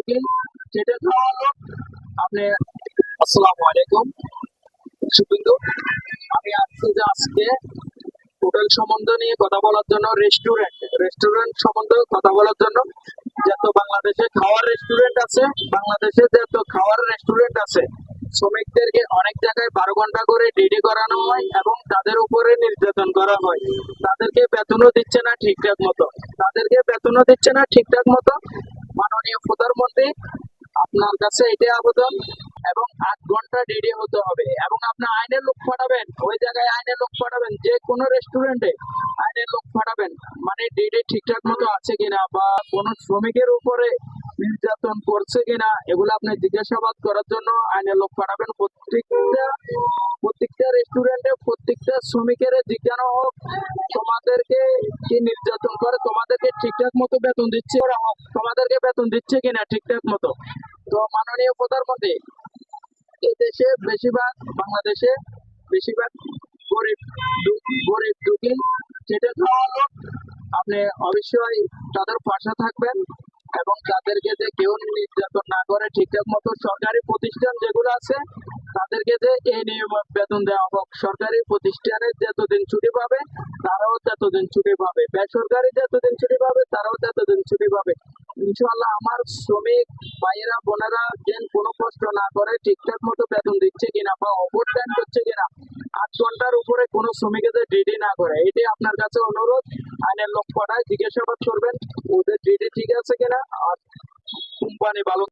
ঢুকেন যেটা খাওয়া হলো আপনি। আসসালামু আলাইকুম সুবিন্দু, আমি আসছি যে আজকে হোটেল সম্বন্ধে নিয়ে কথা বলার জন্য, রেস্টুরেন্ট সম্বন্ধে কথা বলার জন্য। যত বাংলাদেশে খাওয়ার রেস্টুরেন্ট আছে, বাংলাদেশে যত খাওয়ার রেস্টুরেন্ট আছে, শ্রমিকদেরকে অনেক জায়গায় 12 ঘন্টা করে ডিউটি করানো হয় এবং তাদের উপরে নির্যাতন করা হয়। তাদেরকে বেতনও দিচ্ছে না ঠিকঠাক মতো। মাননীয় প্রধানমন্ত্রী, আপনার কাছে এটাই আবেদন। এবং 8 ঘন্টা ডিউটি হতে হবে এবং আপনি আইনের লোক পাঠাবেন, ওই জায়গায় আইনের লোক পাঠাবেন, যে কোনো রেস্টুরেন্টে আইনের লোক পাঠাবেন। মানে ডিউটি ঠিকঠাক মতো আছে কিনা বা কোনো শ্রমিকের উপরে নির্যাতন করছে কিনা এগুলো আপনি জিজ্ঞাসাবাদ করার জন্য আইনের লোক পাঠাবেন। প্রত্যেকটা রেস্টুরেন্টে প্রত্যেকটা শ্রমিকের জিজ্ঞাসা হোক তোমাদেরকে কি নির্যাতন করে, তোমাদেরকে ঠিকঠাক মতো বেতন দিচ্ছে, তোমাদেরকে বেতন দিচ্ছে কিনা ঠিকঠাক মতো। তো মাননীয় প্রধানমন্ত্রী, এই দেশে বেশিরভাগ, বাংলাদেশে বেশিরভাগ গরিব গরিব দুঃখী যেটা খাওয়া হলো আপনি অবশ্যই তাদের পাশে থাকবেন এবং তাদেরকে যে কেউ নির্যাতন না করে ঠিকঠাক মতো। সরকারি প্রতিষ্ঠান যেগুলো আছে তাদেরকে যে এই নিয়ম বেতন দেওয়া হোক। সরকারি প্রতিষ্ঠানে যতদিন ছুটি পাবে তারাও ততদিন ছুটি পাবে, বেসরকারি যতদিন ছুটি পাবে তারাও ততদিন ছুটি পাবে। ইনশাল্লাহ আমার শ্রমিক ভাইয়েরা বোনেরা যেন কোনো কষ্ট না করে, ঠিকঠাক মতো বেতন দিচ্ছে কিনা বা ওভার টাইম করছে কিনা, 8 ঘন্টার উপরে কোনো শ্রমিকদের ডিউটি না করে, এটি আপনার কাছে অনুরোধ। আইনের লোক পাঠায় জিজ্ঞাসাবাদ করবেন ওদের ডিউটি ঠিক আছে কিনা আর কোম্পানি ভালো